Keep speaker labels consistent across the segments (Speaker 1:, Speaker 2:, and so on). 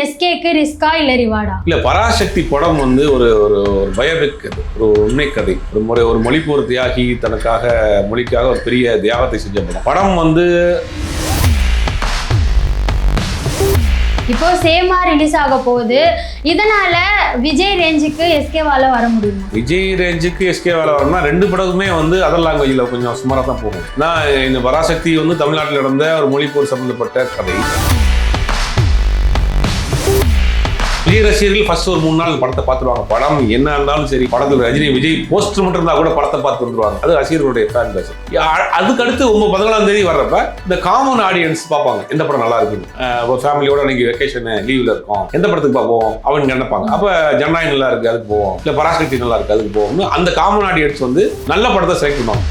Speaker 1: எஸ்கேக்கு ரிஸ்கா இல்ல ரிவார்டா?
Speaker 2: இல்ல, பராசக்தி படம் வந்து ஒரு ஒரு பயோபிக் கதை, ஒரு உண்மை கதை. ஒரு மொழிப்போர் தியாகி தனக்காக மொழிக்காக ஒரு பெரிய தியாகத்தை செஞ்ச படம் வந்து
Speaker 1: இப்போ சேமா ரிலீஸ் ஆக போகுது. இதனால விஜய் ரேஞ்சுக்கு எஸ்கேவால வர முடியுமா?
Speaker 2: விஜய் ரேஞ்சுக்கு எஸ்கேவால வரணும்னா ரெண்டு படமுமே வந்து அதர் லாங்குவேஜில் கொஞ்சம் சுமாராக தான் போகும். நான் இந்த பராசக்தி வந்து தமிழ்நாட்டில் நடந்த ஒரு மொழிப்போர் சம்பந்தப்பட்ட கதை. விஜய் ரசிகர்கள் ஃபர்ஸ்ட் ஒரு 3 நாள் படத்தை பார்த்துருவாங்க. படம் என்ன இருந்தாலும் சரி, படத்தில் ரஜினி விஜய் போஸ்டர் மட்டும் இருந்தால் கூட படத்தை பார்த்து வந்துருவாங்க. அது ரசிகர்களுடைய ஃபேன் பேஸ். அதுக்கடுத்து 14ஆம் தேதி வர்றப்ப இந்த காமன் ஆடியன்ஸ் பார்ப்பாங்க, எந்த படம் நல்லா இருக்குன்னு. ஒரு ஃபேமிலியோட இன்னைக்கு வெக்கேஷன் லீவ்ல இருக்கும், எந்த படத்துக்கு பார்ப்போம் அவங்க நினைப்பாங்க. அப்போ ஜனநாயகம் நல்லா இருக்கு அதுக்கு போவோம், இல்லை பராசக்தி நல்லா இருக்கு அதுக்கு போவோம்னு அந்த காமன் ஆடியன்ஸ் வந்து நல்ல படத்தை செலக்ட் பண்ணுவாங்க.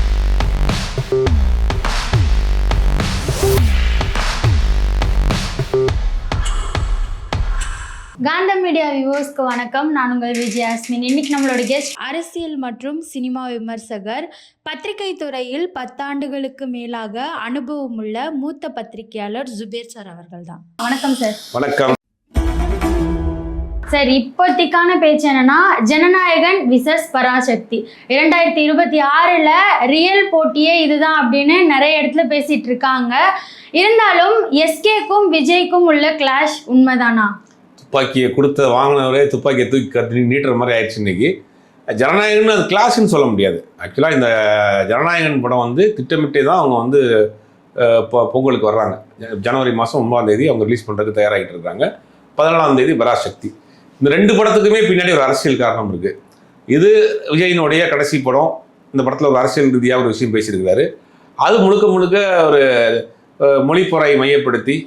Speaker 1: காந்தம் மீடியா வியூவர்ஸ்க்கு வணக்கம். நான் உங்கள் விஜயாஸ்மின். இன்னைக்கு நம்மளோட கெஸ்ட் அரசியல் மற்றும் சினிமா விமர்சகர், பத்திரிகை துறையில் 10 ஆண்டுகளுக்கு மேலாக அனுபவம் உள்ள மூத்த பத்திரிகையாளர் ஜுபேர் சார் அவர்கள் தான். வணக்கம் சார்.
Speaker 2: வணக்கம்
Speaker 1: சார். இப்போதைக்கான பேச்சு என்னன்னா, ஜனநாயகன் விசஸ் பராசக்தி 2026ல் ரியல் போட்டியே இதுதான் அப்படின்னு நிறைய இடத்துல பேசிட்டு இருக்காங்க. இருந்தாலும் எஸ்கேக்கும் விஜய்க்கும் உள்ள கிளாஷ் உண்மைதானா?
Speaker 2: துப்பாக்கியை கொடுத்த வாங்கினவரே துப்பாக்கியை தூக்கி கட்டி நீட்டுற மாதிரி ஆயிடுச்சு இன்னைக்கு. ஜனநாயகன் அது கிளாஸ்ன்னு சொல்ல முடியாது. ஆக்சுவலாக இந்த ஜனநாயகன் படம் வந்து திட்டமிட்டே தான் அவங்க வந்து பொங்கலுக்கு வர்றாங்க. ஜனவரி மாதம் 9ஆம் தேதி அவங்க ரிலீஸ் பண்ணுறதுக்கு தயாராகிட்டு இருக்காங்க. 14ஆம் தேதி பராசக்தி. இந்த 2 படத்துக்குமே பின்னாடி ஒரு அரசியல் காரணம் இருக்குது. இது விஜயினுடைய கடைசி படம். இந்த படத்தில் ஒரு அரசியல் ரீதியாக ஒரு விஷயம் பேசியிருக்கிறாரு. அது முழுக்க ஒரு மொழிப்பொறை மையப்படுத்தி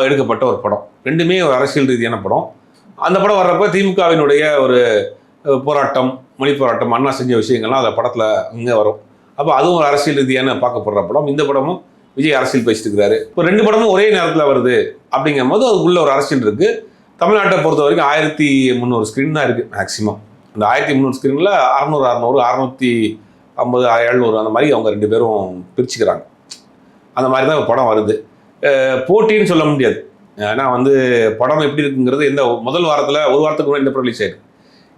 Speaker 2: எடுக்கப்பட்ட ஒரு படம். ரெண்டுமே ஒரு அரசியல் ரீதியான படம். அந்த படம் வர்றப்போ திமுகவினுடைய ஒரு போராட்டம், மொழி போராட்டம், அண்ணா செஞ்ச விஷயங்கள்லாம் அந்த படத்தில் இங்கே வரும். அப்போ அதுவும் ஒரு அரசியல் ரீதியான பார்க்கப்படுற படம். இந்த படமும் விஜய் அரசியல் பேசிட்டு இருக்கிறாரு. இப்போ 2 படமும் ஒரே நேரத்தில் வருது அப்படிங்கும் போது அதுக்குள்ள ஒரு அரசியல் இருக்குது. தமிழ்நாட்டை பொறுத்த வரைக்கும் 1300 ஸ்க்ரீன் தான் இருக்குது மேக்ஸிமம். அந்த 1300 ஸ்க்ரீனில் 600, 650, 700 அந்த மாதிரி அவங்க 2 பேரும் பிரிச்சுக்கிறாங்க. அந்த மாதிரி தான் படம் வருது. போட்டின்னு சொல்ல முடியாது. ஏன்னா வந்து படம் எப்படி இருக்குங்கிறது இந்த முதல் வாரத்தில் ஒரு வாரத்துக்கு முன்னாடி இந்த படம் ரிலீஸ் ஆயிருக்கு.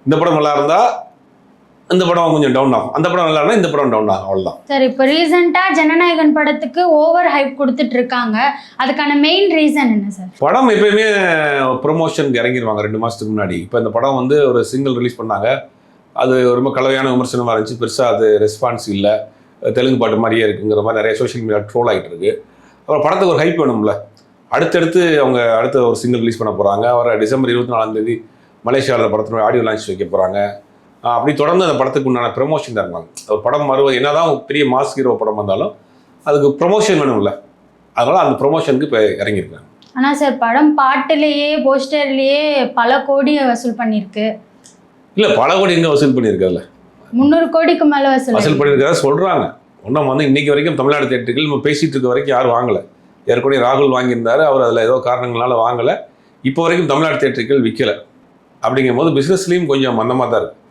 Speaker 2: இந்த படம் நல்லா இருந்தால் இந்த படம் கொஞ்சம் டவுன் ஆகும், அந்த படம் நல்லா இருந்தால் இந்த படம் டவுன் ஆகும், அவ்வளோதான்.
Speaker 1: சார், இப்போ ரீசெண்டாக ஜனநாயகன் படத்துக்கு ஓவர் ஹைப் கொடுத்துட்டு இருக்காங்க. அதுக்கான மெயின் ரீசன் என்ன சார்?
Speaker 2: படம் எப்பயுமே ப்ரொமோஷனுக்கு இறங்கிடுவாங்க 2 மாதத்துக்கு முன்னாடி. இப்போ இந்த படம் வந்து ஒரு சிங்கிள் ரிலீஸ் பண்ணாங்க. அது ரொம்ப கலவையான விமர்சனமாக இருந்துச்சு. பெருசாக அது ரெஸ்பான்ஸ் இல்லை, தெலுங்கு பாட்டு மாதிரியே இருக்குங்கிற மாதிரி நிறைய சோஷியல் மீடியா ட்ரோல் ஆகிட்டு இருக்கு. அப்புறம் படத்துக்கு ஒரு ஹைப் வேணும்ல. அடுத்தடுத்து அவங்க அடுத்த ஒரு சிங்கிள் ரிலீஸ் பண்ண போகிறாங்க. வர டிசம்பர் 24ஆம் தேதி மலேசியாவில் படத்தினுடைய ஆடியோ லான்ச் வைக்க போகிறாங்க. அப்படி தொடர்ந்து அந்த படத்துக்கு உண்டான ப்ரமோஷன் தான் இருக்காங்க. ஒரு படம் வருவது என்னதான் பெரிய மாஸ் ஹீரோ படம் வந்தாலும் அதுக்கு ப்ரொமோஷன் வேணும்ல. அதனால் அந்த ப்ரொமோஷனுக்கு இப்போ இறங்கியிருக்காங்க.
Speaker 1: ஆனால் சார், படம் பாட்டுலேயே போஸ்டர்லேயே பல கோடி வசூல் பண்ணியிருக்கு.
Speaker 2: இல்லை, பல கோடி எங்கே வசூல் பண்ணியிருக்காதுல்ல,
Speaker 1: 300 கோடிக்கு மேலே வசூல்
Speaker 2: பண்ணியிருக்கிறதா சொல்கிறாங்க. ஒன்றும் வந்து இன்றைக்கி வரைக்கும் தமிழ்நாடு தேட்டர்கள் நம்ம பேசிகிட்டு இருக்க வரைக்கும் யாரும் வாங்கலை. ஏற்கனவே ராகுல் வாங்கியிருந்தார், அவர் அதில் ஏதோ காரணங்களால் வாங்கலை. இப்போ வரைக்கும் தமிழ்நாடு தேட்டர்கள் விற்கலை. அப்படிங்கும் போது பிஸ்னஸ்லேயும் கொஞ்சம் மந்தமாக தான் இருக்குது.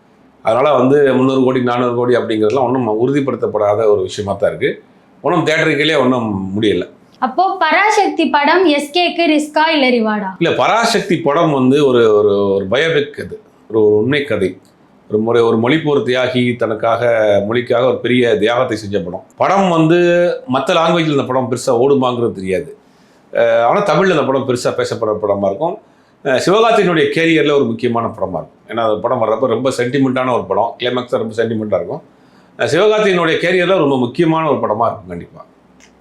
Speaker 2: அதனால் வந்து 300 கோடி 400 கோடி அப்படிங்கிறதுலாம் ஒன்றும் உறுதிப்படுத்தப்படாத ஒரு விஷயமாக தான் இருக்குது. ஒன்றும் தேட்டருக்கே ஒன்றும் முடியலை.
Speaker 1: அப்போ பராசக்தி படம் எஸ்கேக்கு ரிஸ்கா இல்லை ரிவார்டா?
Speaker 2: இல்லை, பராசக்தி படம் வந்து ஒரு ஒரு பயோபிக் கதை, ஒரு உண்மை கதை. ஒரு மொழிப்போர் தியாகி தனக்காக மொழிக்காக ஒரு பெரிய தியாகத்தை செஞ்ச படம் வந்து மற்ற லாங்குவேஜில் இந்த படம் பெருசாக ஓடுமாங்கிறது தெரியாது. ஆனால் தமிழில் இந்த படம் பெருசாக பேசப்படுற படமாக இருக்கும். சிவகார்த்தியினுடைய கேரியரில் ஒரு முக்கியமான படமாக இருக்கும். ஏன்னா அந்த படம் வர்றப்போ ரொம்ப சென்டிமெண்ட்டான ஒரு படம், கிளைமேக்ஸாக ரொம்ப சென்டிமெண்ட்டாக இருக்கும். சிவகார்த்தியினுடைய கேரியரில் ரொம்ப முக்கியமான ஒரு படமாக இருக்கும் கண்டிப்பாக.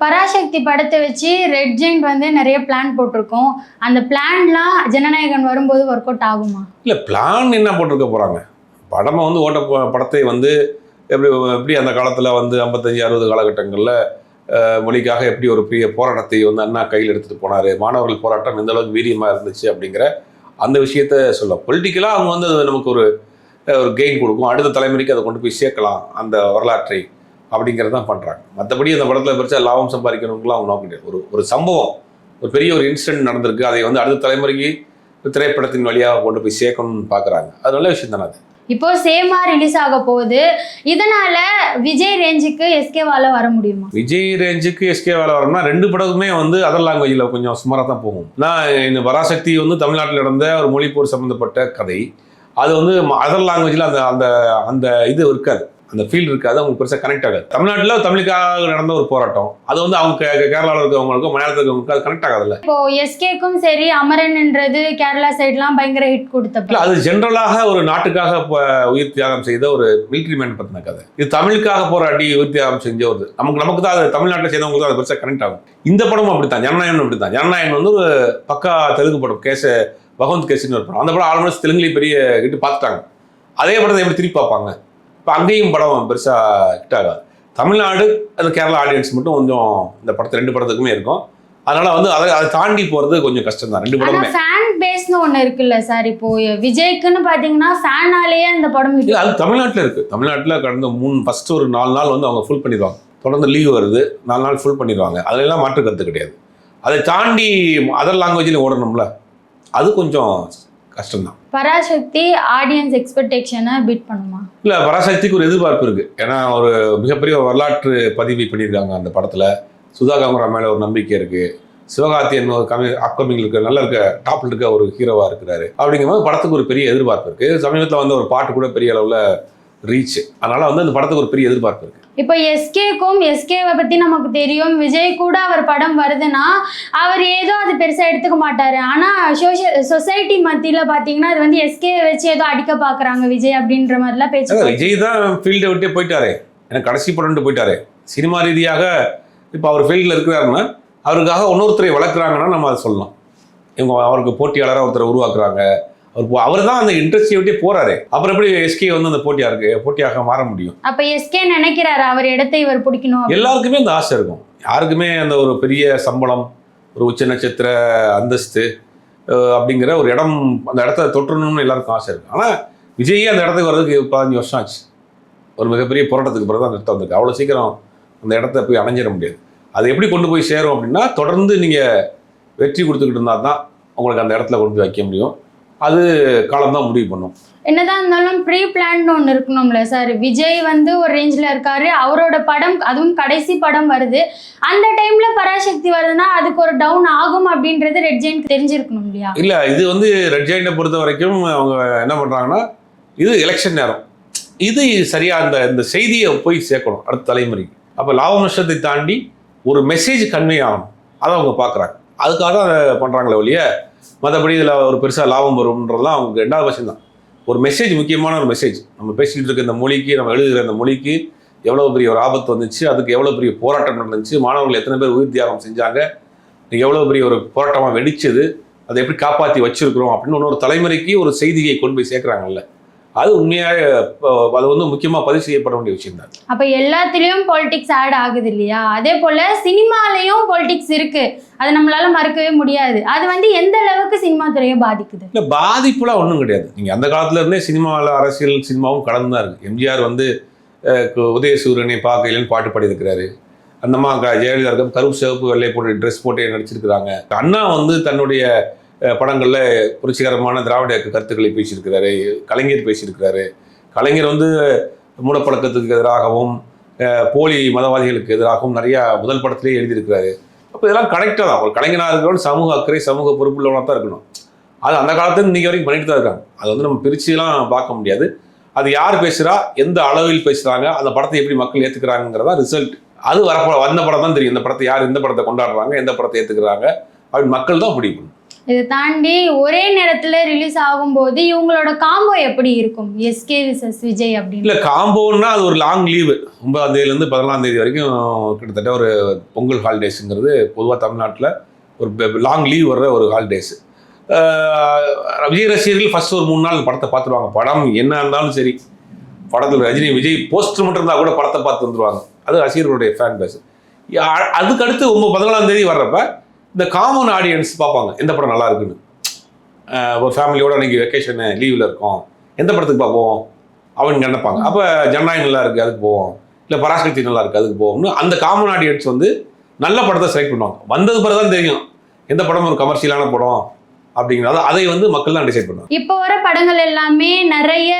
Speaker 1: பராசக்தி படத்தை வச்சு ரெட் ஜெயிண்ட் வந்து நிறைய பிளான் போட்டிருக்கோம். அந்த பிளான்லாம் ஜனநாயகன் வரும்போது ஒர்க் அவுட் ஆகுமா? இல்லை,
Speaker 2: பிளான் என்ன போட்டிருக்க போகிறாங்க. படமை வந்து படத்தை வந்து எப்படி அந்த காலத்தில் வந்து 55-60 காலகட்டங்களில் மொழிக்காக எப்படி ஒரு பெரிய போராட்டத்தை வந்து அண்ணா கையில் எடுத்துகிட்டு போனார், மாணவர்கள் போராட்டம் எந்த அளவுக்கு வீரியமாக இருந்துச்சு அப்படிங்கிற அந்த விஷயத்த சொல்ல. பொலிட்டிக்கலாக அவங்க வந்து அது நமக்கு ஒரு கெயின் கொடுக்கும், அடுத்த தலைமுறைக்கு அதை கொண்டு போய் சேர்க்கலாம் அந்த வரலாற்றை அப்படிங்கிறது தான் பண்ணுறாங்க. மற்றபடி அந்த படத்தில் பெருசாக லாபம் சம்பாதிக்கணுங்களாம் அவங்க நோக்க முடியாது. ஒரு சம்பவம், ஒரு பெரிய ஒரு இன்சிடென்ட் நடந்திருக்கு, அதை வந்து அடுத்த தலைமுறைக்கு திரைப்படத்தின் வழியாக கொண்டு போய் சேர்க்கணும்னு பார்க்குறாங்க. அது நல்ல விஷயம் தானே. அது
Speaker 1: இப்போ சேமா ரிலீஸ் ஆக போகுது. இதனால விஜய் ரேஞ்சுக்கு எஸ்கேவால வர முடியுமா?
Speaker 2: விஜய் ரேஞ்சுக்கு எஸ்கேவால வரணும்னா 2 படமுமே வந்து அதர் லாங்குவேஜில் கொஞ்சம் சுமாராக தான் போகும். இந்த பராசக்தி வந்து தமிழ்நாட்டில் நடந்த ஒரு மொழிப்போர் சம்மந்தப்பட்ட கதை. அது வந்து அதர் லாங்குவேஜில் அந்த அந்த அந்த இது இருக்காது, அந்த ஃபீல் இருக்காது, அவங்களுக்கு பெருசாக கனெக்ட் ஆகாது. தமிழ்நாட்டில் தமிழுக்காக நடந்த ஒரு போராட்டம், அது வந்து அவங்க கேரளாவில் இருக்கவங்களுக்கும் மலையாளத்தில் இருக்கவங்களுக்கும் அது கனெக்ட் ஆகாதுல்ல.
Speaker 1: இப்போ எஸ்கேக்கும் சரி, அமரன்ன்றது கேரளா சைட்லாம் பயங்கர ஹிட் கொடுத்த
Speaker 2: அது ஜென்ரலாக ஒரு நாட்டுக்காக உயிர் தியாகம் செய்த ஒரு மிலிட்ரி மேன் பற்றின கதை. இது தமிழுக்காக போராடி உயிர் தியாகம் செஞ்ச ஒரு நமக்கு தான் அது தமிழ்நாட்டில் செய்தவங்களுக்கு அது பெருசாக கனெக்ட் ஆகும். இந்த படமும் அப்படித்தான், ஜனநாயகன் அப்படித்தான். ஜனநாயகன் வந்து ஒரு பக்கா தெலுங்கு படம், பகவந்த் கேசின்னு ஒரு படம். அந்த படம் ஆல்மோஸ்ட் தெலுங்குலேயே பெரிய ஹிட் பார்த்துட்டாங்க. அதே படத்தை எப்படி திருப்பி பார்ப்பாங்க? இப்போ அங்கேயும் படம் பெருசாக ஹிட் ஆகாது. தமிழ்நாடு அது கேரளா ஆடியன்ஸ் மட்டும் கொஞ்சம் இந்த படத்தை 2 படத்துக்குமே இருக்கும். அதனால வந்து அதை தாண்டி போகிறது கொஞ்சம் கஷ்டம் தான் 2 படமே.
Speaker 1: ஃபேன் பேஸ்னு ஒன்று இருக்குல்ல சார், இப்போ விஜய்க்குன்னு பார்த்தீங்கன்னா ஃபேனாலேயே அந்த படம்
Speaker 2: இல்லை, அது தமிழ்நாட்டில் இருக்குது. தமிழ்நாட்டில் கடந்த ஃபஸ்ட்டு ஒரு 4 நாள் வந்து அவங்க ஃபுல் பண்ணிடுவாங்க. தொடர்ந்து லீவ் வருது, 4 நாள் ஃபுல் பண்ணிடுவாங்க. அதெல்லாம் மாற்று கருத்து கிடையாது. அதை தாண்டி அதர் லாங்குவேஜில் ஓடணும்ல, அது கொஞ்சம் கஷ்டம்தான்.
Speaker 1: பராசக்தி ஆடியன்ஸ் எக்ஸ்பெக்டேஷனை பீட் பண்ணுமா? இல்லை,
Speaker 2: பராசக்திக்கு ஒரு எதிர்பார்ப்பு இருக்குது. ஏன்னா ஒரு மிகப்பெரிய வரலாற்று பதிவு பண்ணியிருக்காங்க அந்த படத்தில். சுதா காமரா மேலே ஒரு நம்பிக்கை இருக்குது. சிவகார்த்தியன் ஒரு அப்கமிங் இருக்க டாப்பில் இருக்க ஒரு ஹீரோவாக இருக்கிறாரு. அப்படிங்கும்போது படத்துக்கு ஒரு பெரிய எதிர்பார்ப்பு இருக்குது. சமீபத்தில் வந்து ஒரு பாட்டு கூட பெரிய அளவில் ரீச். அதனால் வந்து அந்த படத்துக்கு ஒரு பெரிய எதிர்பார்ப்பு இருக்குது.
Speaker 1: இப்போ எஸ்கேவை பற்றி நமக்கு தெரியும். விஜய் கூட அவர் படம் வருதுன்னா அவர் ஏதோ அது பெருசாக எடுத்துக்க மாட்டார். ஆனால் சொசைட்டி மத்தியில் பார்த்தீங்கன்னா அது வந்து எஸ்கே வச்சு ஏதோ அடிக்க பார்க்குறாங்க விஜய் அப்படின்ற மாதிரிலாம் பேச்சு.
Speaker 2: விஜய் தான் ஃபீல்டை விட்டே போயிட்டாரு, எனக்கு கடைசி படம்ட்டு போயிட்டாரு. சினிமா ரீதியாக இப்போ அவர் ஃபீல்டில் இருக்கிறாருன்னா அவருக்காக இன்னொருத்தரை வளர்க்குறாங்கன்னா நம்ம அதை சொல்லலாம். இவங்க அவருக்கு போட்டியாளராக ஒருத்தரை உருவாக்குறாங்க. அவர் தான் அந்த இண்டஸ்ட்ரியை விட்டே போறாரு. அப்புறம் எப்படி எஸ்கே வந்து அந்த போட்டியாக மாற முடியும்?
Speaker 1: அப்ப எஸ்கே நினைக்கிறாரு அவர் இடத்தை இவர் பிடிக்கணும்.
Speaker 2: எல்லாருக்குமே அந்த ஆசை இருக்கும். யாருக்குமே அந்த ஒரு பெரிய சம்பளம், ஒரு உச்ச நட்சத்திர அந்தஸ்து அப்படிங்கிற ஒரு இடம், அந்த இடத்த தொற்றணும்னு எல்லாருக்கும் ஆசை இருக்கு. ஆனால் விஜயே அந்த இடத்துக்கு வர்றதுக்கு 15 வருஷம் ஆச்சு. ஒரு மிகப்பெரிய போராட்டத்துக்கு பிறகு தான் அந்த இடத்த வந்திருக்கு. அவ்வளோ சீக்கிரம் அந்த இடத்த போய் அணைஞ்சிட முடியாது. அது எப்படி கொண்டு போய் சேரும் அப்படின்னா, தொடர்ந்து நீங்கள் வெற்றி கொடுத்துக்கிட்டு இருந்தால் தான் உங்களுக்கு அந்த இடத்துல கொண்டு போய் வைக்க முடியும். அது காலம்தான் முடிவு பண்ணும்.
Speaker 1: என்னதான் இருந்தாலும் ப்ரீ பிளான் ஒன்று இருக்கணும்ல சார். விஜய் வந்து ஒரு ரேஞ்சில் இருக்காரு, அவரோட படம் அதுவும் கடைசி படம் வருது. அந்த டைம்ல பராசக்தி வருதுன்னா அதுக்கு ஒரு டவுன் ஆகும் அப்படின்றது ரெட் ஜெயின்ட் தெரிஞ்சிருக்கணும் இல்லையா?
Speaker 2: இல்லை, இது வந்து ரெட் ஜெயின்ட்டை பொறுத்த வரைக்கும் அவங்க என்ன பண்ணுறாங்கன்னா, இது எலெக்ஷன் நேரம், இது சரியாக இந்த செய்தியை போய் சேர்க்கணும் அடுத்த தலைமுறைக்கு. அப்போ லாப நஷ்டத்தை தாண்டி ஒரு மெசேஜ் கன்வே ஆகணும், அதை அவங்க பார்க்குறாங்க. அதுக்காக தான் அதை பண்ணுறாங்களே ஒழிய மற்றபடி இதில் ஒரு பெருசாக லாபம் வரும்ன்றதுலாம் அவங்க 2வது பட்சம் தான். ஒரு மெசேஜ், முக்கியமான ஒரு மெசேஜ். நம்ம பேசிக்கிட்டு இருக்க இந்த மொழிக்கு, நம்ம எழுதுகிற இந்த மொழிக்கு எவ்வளோ பெரிய ஒரு ஆபத்து வந்துச்சு, அதுக்கு எவ்வளோ பெரிய போராட்டம் நடந்துச்சு, மாணவர்கள் எத்தனை பேர் உயிர் தியாகம் செஞ்சாங்க, எவ்வளோ பெரிய ஒரு போராட்டமாக வெடிச்சது, அதை எப்படி காப்பாற்றி வச்சிருக்கிறோம் அப்படின்னு ஒரு தலைமுறைக்கு ஒரு செய்தியை கொண்டு போய் சேர்க்குறாங்கல்ல, அது உண்மையாக அது வந்து முக்கியமாக பதிவு செய்யப்பட வேண்டிய விஷயம் தான்.
Speaker 1: அப்போ எல்லாத்துலேயும் பாலிடிக்ஸ் ஆட் ஆகுது இல்லையா? அதே போல் சினிமாலேயும் பாலிடிக்ஸ் இருக்குது, அது நம்மளால மறக்கவே முடியாது. அது வந்து எந்த அளவுக்கு சினிமா துறையை பாதிக்குது? இல்லை,
Speaker 2: பாதிப்புலாம் ஒன்றும் கிடையாது. நீங்கள் அந்த காலத்துல இருந்தே சினிமாவில் அரசியல் சினிமாவும் கலந்து தான் இருக்குது. எம்ஜிஆர் வந்து உதயசூரியனை பார்க்கலன்னு பாட்டு பாடியிருக்கிறாரு. அந்தம்மா ஜெயலலிதா இருக்க கருப்பு சிவப்பு வெள்ளை போட்டு ட்ரெஸ் போட்டு நடிச்சிருக்கிறாங்க. அண்ணா வந்து தன்னுடைய படங்களில் புரட்சிகரமான திராவிட கருத்துக்களை பேசியிருக்கிறாரு. கலைஞர் பேசியிருக்கிறாரு. கலைஞர் வந்து மூடப்பழக்கத்துக்கு எதிராகவும் போலி மதவாதிகளுக்கு எதிராகவும் நிறையா முதல் படத்திலே எழுதியிருக்கிறாரு. அப்போ இதெல்லாம் கரெக்டாக தான். ஒரு கலைஞனாக இருக்கிறவங்க சமூக அக்கறை, சமூக பொறுப்புள்ளவனாக தான் இருக்கணும். அது அந்த காலத்துல இன்றைக்கி வரைக்கும் பண்ணிட்டு தான் இருக்காங்க. அது வந்து நம்ம பிரிச்சுலாம் பார்க்க முடியாது. அது யார் பேசுகிறா, எந்த அளவில் பேசுகிறாங்க, அந்த படத்தை எப்படி மக்கள் ஏற்றுக்கிறாங்கிறதா ரிசல்ட். அது வந்த படம் தான் தெரியும். இந்த படத்தை யார் எந்த படத்தை கொண்டாடுறாங்க, எந்த படத்தை ஏற்றுக்கிறாங்க அப்படின்னு மக்கள் தான் முடிவு பண்ணணும்.
Speaker 1: இதை தாண்டி ஒரே நேரத்தில் ரிலீஸ் ஆகும்போது இவங்களோட காம்போ எப்படி இருக்கும், எஸ்கே விசஸ் விஜய் அப்படின்னு?
Speaker 2: இல்லை, காம்போன்னா அது ஒரு லாங் லீவு. 9ஆம் தேதியிலேருந்து 14ஆம் தேதி வரைக்கும் கிட்டத்தட்ட ஒரு பொங்கல் ஹாலிடேஸுங்கிறது பொதுவாக தமிழ்நாட்டில் ஒரு லாங் லீவ் வர்ற ஒரு ஹாலிடேஸு. விஜய் ரசிகர்கள் ஃபஸ்ட் ஒரு 3 நாள் படத்தை பார்த்துருவாங்க. படம் என்ன இருந்தாலும் சரி, படத்தில் ரஜினி விஜய் போஸ்டர் மட்டும் இருந்தால் கூட படத்தை பார்த்து வந்துடுவாங்க. அது ரசிகர்களுடைய ஃபேன் பேஸ். அதுக்கடுத்து 14ஆம் தேதி வர்றப்ப இந்த காமன் ஆடியன்ஸ் பார்ப்பாங்க எந்த படம் நல்லா இருக்குன்னு. ஒரு ஃபேமிலியோடு அன்றைக்கி வெக்கேஷனு லீவில் இருக்கோம், எந்த படத்துக்கு பார்ப்போம் அவங்க நினைப்பாங்க. அப்போ ஜனநாயகம் நல்லா இருக்குது அதுக்கு போவோம், இல்லை பராசக்தி நல்லா இருக்குது அதுக்கு போவோம்னு அந்த காமன் ஆடியன்ஸ் வந்து நல்ல படத்தை செலக்ட் பண்ணுவாங்க. வந்தது பிறகு தான் தெரியும் எந்த படம் ஒரு கமர்ஷியலான படம், அப்படிங்கிறது அதை வந்து மக்கள் தான் டிசைட் பண்ணுவாங்க.
Speaker 1: இப்போ வர படங்கள் எல்லாமே நிறைய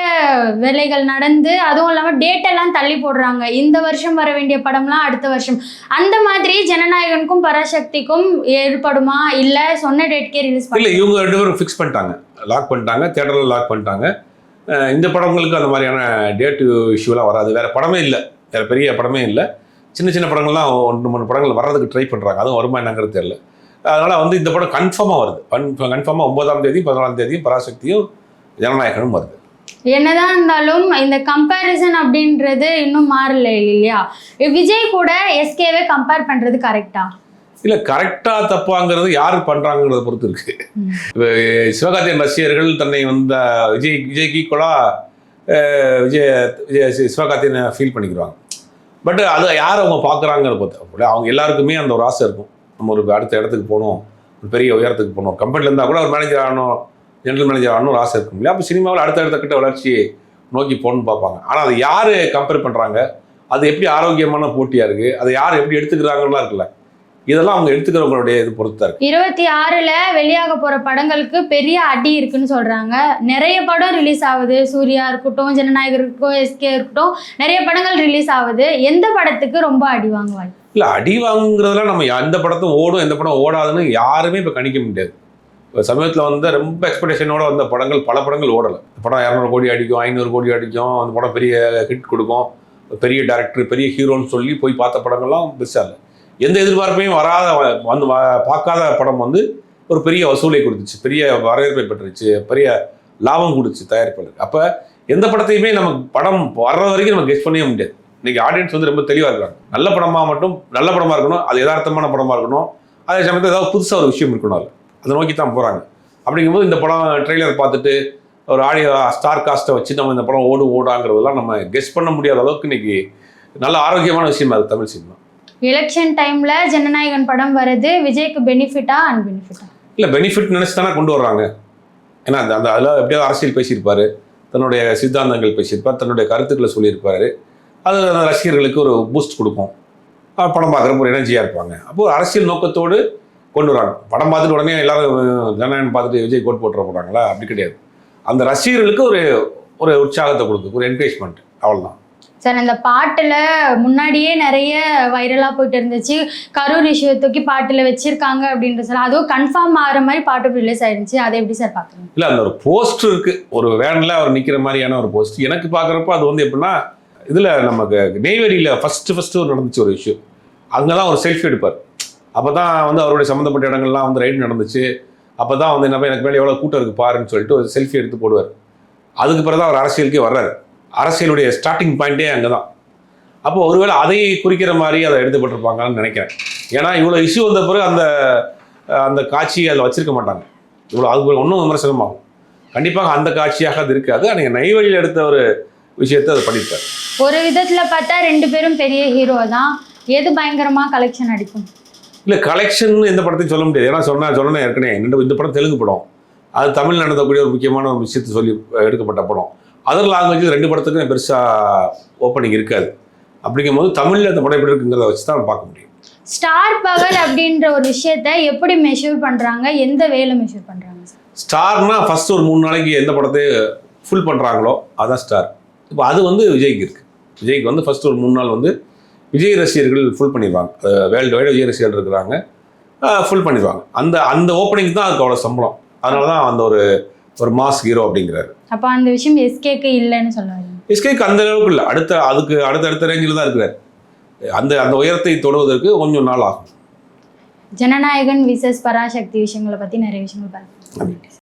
Speaker 1: வேலைகள் நடந்து, அதுவும் இல்லாமல் டேட் எல்லாம் தள்ளி போடுறாங்க. இந்த வருஷம் வர வேண்டிய படம்லாம் அடுத்த வருஷம். அந்த மாதிரி ஜனநாயகனுக்கும் பராசக்திக்கும் ஏற்படுமா, இல்லை சொன்ன டேட்கே ரிலீஸ்
Speaker 2: இல்லை, இவங்க 2 பேரும் ஃபிக்ஸ் பண்ணிட்டாங்க, லாக் பண்ணிட்டாங்க, தேட்டரில் லாக் பண்ணிட்டாங்க. இந்த படங்களுக்கு அந்த மாதிரியான டேட்டு இஷ்யூலாம் வராது. வேறு படமே இல்லை, வேறு பெரிய படமே இல்லை. சின்ன சின்ன படங்கள்லாம் 1-3 படங்கள் வர்றதுக்கு ட்ரை பண்ணுறாங்க. அதுவும் வருமா என்னங்கிறது தெரியல. அதனால் வந்து இந்த படம் கன்ஃபார்மாக வருது. கன்ஃபார்மாக 9ஆம் தேதி 14ஆம் தேதியும் பராசக்தியும் ஜனநாயகனும் வருது.
Speaker 1: என்னதான் இருந்தாலும் இந்த கம்பேரிசன் அப்படின்றது இன்னும் மாறல இல்லையா? விஜய் கூட எஸ்கேவே கம்பேர் பண்ணுறது கரெக்டா?
Speaker 2: இல்லை, கரெக்டாக தப்பாங்கிறது யார் பண்ணுறாங்கிறத பொறுத்து இருக்குது. இப்போ சிவகார்த்திகேயன் ரசிகர்கள் தன்னை வந்து விஜய்க்கு ஈக்குவலாக சிவகார்த்திகேயனை ஃபீல் பண்ணிக்கிறாங்க. பட் அது யார் அவங்க பார்க்குறாங்கிறத பொறுத்து. அவங்க எல்லாருக்குமே அந்த ஒரு ஆசை இருக்கும், நம்ம ஒரு அடுத்த இடத்துக்கு போகணும், ஒரு பெரிய உயரத்துக்கு போகணும். கம்பெனியில் இருந்தால் கூட ஒரு மேனேஜர் ஆகணும், ஜென்ரல் மேனேஜர் ஆகணும் ஒரு ஆசை இருக்கும் இல்லையா? அப்போ சினிமாவில் அடுத்த கிட்ட வளர்ச்சியை நோக்கி போகணும்னு பார்ப்பாங்க. ஆனால் அது யார் கம்பேர் பண்ணுறாங்க, அது எப்படி ஆரோக்கியமான போட்டியாக இருக்குது, அதை யார் எப்படி எடுத்துக்கிறாங்கலாம் இருக்குல்ல, இதெல்லாம் அவங்க எடுத்துக்கிறவங்களுடைய இது பொறுத்தா இருக்கு.
Speaker 1: 26ல் வெளியாக போற படங்களுக்கு பெரிய அடி இருக்குன்னு சொல்றாங்க. நிறைய படம் ரிலீஸ் ஆகுது. சூர்யா இருக்கட்டும், ஜனநாயகர் இருக்கட்டும், எஸ்கே இருக்கட்டும், நிறைய படங்கள் ரிலீஸ் ஆகுது. எந்த படத்துக்கு ரொம்ப அடி வாங்குவாங்க?
Speaker 2: இல்லை, அடி வாங்குறதுலாம் நம்ம எந்த படத்தும் ஓடும் எந்த படம் ஓடாதுன்னு யாருமே இப்போ கணிக்க முடியாது. இப்போ சமயத்தில் வந்து ரொம்ப எக்ஸ்பெக்டேஷனோட வந்த படங்கள் பல படங்கள் ஓடலை. படம் 200 கோடி அடிக்கும், 500 கோடி அடிக்கும், அந்த படம் பெரிய ஹிட் கொடுக்கும், பெரிய டேரக்டர் பெரிய ஹீரோன்னு சொல்லி போய் பார்த்த படங்கள்லாம் பெருசாக இல்லை. எந்த எதிர்பார்ப்பையும் வராத வந்து பார்க்காத படம் வந்து ஒரு பெரிய வசூலை கொடுத்துச்சு, பெரிய வரவேற்பை பெற்றுச்சு, பெரிய லாபம் கொடுத்துச்சு தயாரிப்பாளருக்கு. அப்போ எந்த படத்தையுமே நமக்கு படம் வர்ற வரைக்கும் நம்ம கெஸ் பண்ணவே முடியாது. இன்றைக்கி ஆடியன்ஸ் வந்து ரொம்ப தெளிவாக இருக்காங்க. நல்ல படமாக இருக்கணும், அது யதார்த்தமான படமாக இருக்கணும், அதே சமயத்தில் ஏதாவது புதுசாக ஒரு விஷயம் இருக்கணும், அதை நோக்கி தான் போகிறாங்க. அப்படிங்கும்போது இந்த படம் ட்ரெய்லர் பார்த்துட்டு ஒரு ஸ்டார் காஸ்ட்டை வச்சு நம்ம இந்த படம் ஓடாங்கிறதெல்லாம் நம்ம கெஸ் பண்ண முடியாத அளவுக்கு இன்றைக்கி நல்ல ஆரோக்கியமான விஷயமா இருக்குது தமிழ் சினிமா.
Speaker 1: எலெக்ஷன் டைம்ல ஜனநாயகன் படம் வருது, விஜய்க்கு பெனிஃபிட்டா அன்பெனிஃபிட்டா?
Speaker 2: இல்லை, பெனிஃபிட் நினச்சி தானே கொண்டு வர்றாங்க. ஏன்னா அந்த அதில் எப்படியாவது அரசியல் பேசியிருப்பார், தன்னுடைய சித்தாந்தங்கள் பேசியிருப்பார், தன்னுடைய கருத்துக்களை சொல்லியிருப்பார். அது அந்த ரசிகர்களுக்கு ஒரு பூஸ்ட் கொடுக்கும், படம் பார்க்குறப்ப ஒரு எனர்ஜியாக இருப்பாங்க. அப்போது அரசியல் நோக்கத்தோடு கொண்டு வராங்க. படம் பார்த்துட்டு உடனே எல்லாரும் ஜனநாயகன் பார்த்துட்டு விஜய் கோட் போட்டுற போகிறாங்களா? அப்படி கிடையாது. அந்த ரசிகர்களுக்கு ஒரு உற்சாகத்தை கொடுக்கும், ஒரு என்கரேஜ்மெண்ட், அவ்வளோதான்.
Speaker 1: சார், அந்த பாட்டில் முன்னாடியே நிறைய வைரலாக போயிட்டு இருந்துச்சு. கரூர் இஷ்யூ தூக்கி பாட்டில் வச்சிருக்காங்க அப்படின்ற சார், அதுவும் கன்ஃபார்ம் ஆகிற மாதிரி பாட்டு ரிலீஸ் ஆயிடுச்சு. அதை எப்படி சார் பார்க்குறீங்க? இல்லை, அந்த ஒரு போஸ்ட் இருக்குது, ஒரு வேனில் அவர் நிற்கிற மாதிரியான ஒரு போஸ்ட். எனக்கு பார்க்குறப்ப அது வந்து எப்படின்னா, இதில் நமக்கு நெய்வேலியில் ஃபஸ்ட்டு நடந்துச்சு ஒரு இஷ்யூ. அங்கே தான் ஒரு செல்ஃபி எடுப்பார். அப்போ தான் வந்து அவருடைய சம்மந்தப்பட்ட இடங்கள்லாம் வந்து ரைடு நடந்துச்சு. அப்போ தான் வந்து என்ன எனக்கு மேலே எவ்வளோ கூட்டம் இருக்குது பாருன்னு சொல்லிட்டு ஒரு செல்ஃபி எடுத்து போடுவார். அதுக்கு பிறகு தான் அவர் அரசியலுக்கே வர்றாரு. அரசியலுடைய ஸ்டார்டிங் பாயிண்ட்டே அங்கே தான். அப்போ ஒருவேளை அதை குறிக்கிற மாதிரி அதை எடுத்துப்பட்டிருப்பாங்கன்னு நினைக்கிறேன். ஏன்னா இவ்வளோ இஷ்யூ வந்த பிறகு அந்த காட்சியை அதில் வச்சிருக்க மாட்டாங்க. இவ்வளோ அது ஒன்றும் விமர்சனமாகும். கண்டிப்பாக அந்த காட்சியாக அது இருக்காது. அன்றைக்கி நெய்வேலியில் எடுத்த ஒரு விஷயத்தை அதை பண்ணியிருப்பார். ஒரு விதத்தில் பார்த்தா 2 பேரும் பெரிய ஹீரோ தான். எது பயங்கரமாக கலெக்ஷன் அடிக்கும்?
Speaker 2: இல்லை, கலெக்ஷன் எந்த படத்தையும் சொல்ல முடியாது. ஏன்னா சொன்னேன் ஏற்கனவே, இந்த படம் தெலுங்கு படம், அது தமிழ் நடந்தக்கூடிய ஒரு முக்கியமான ஒரு விஷயத்தை சொல்லி எடுக்கப்பட்ட படம். அதர் லாங்குவேஜ் 2 படத்துக்கும் பெருசாக ஓப்பனிங் இருக்காது. அப்படிங்கும்போது தமிழில் அந்த படம் எப்படி இருக்குங்கிறத வச்சு தான் பார்க்க முடியும்.
Speaker 1: ஸ்டார் பவர் அப்படின்ற ஒரு விஷயத்த எப்படி மெஷூர் பண்ணுறாங்க, எந்த வேலை மெஷூர் பண்ணுறாங்க?
Speaker 2: ஸ்டார்னா ஃபஸ்ட்டு ஒரு 3 நாளைக்கு எந்த படத்தை ஃபுல் பண்ணுறாங்களோ அதான் ஸ்டார். இப்போ அது வந்து விஜய்க்கு இருக்குது. விஜய்க்கு வந்து ஃபஸ்ட்டு ஒரு 3 நாள் வந்து விஜய் ரசிகர்கள் ஃபுல் பண்ணிடுவாங்க. வேர்ல்டு வைடு விஜய் ரசிகர்கள் இருக்கிறாங்க, ஃபுல் பண்ணிடுவாங்க. அந்த ஓப்பனிங் தான் அதுக்கு அவ்வளோ சம்பளம். அதனால தான் அந்த ஒரு மாஸ் ஹீரோ அப்படிங்கிறாரு.
Speaker 1: அப்போ அந்த விஷயம் எஸ்கேக்கு இல்லைன்னு சொல்லுவாங்க.
Speaker 2: எஸ்கேக்கு அந்த அளவுக்கு இல்லை, அடுத்த ரேஞ்சில் தான் இருக்கிறார். அந்த உயரத்தை தொடுவதற்கு கொஞ்சம் நாள் ஆகும்.
Speaker 1: ஜனநாயகன் விசஸ் பராசக்தி விஷயங்களை பற்றி நிறைய விஷயங்கள் பார்த்து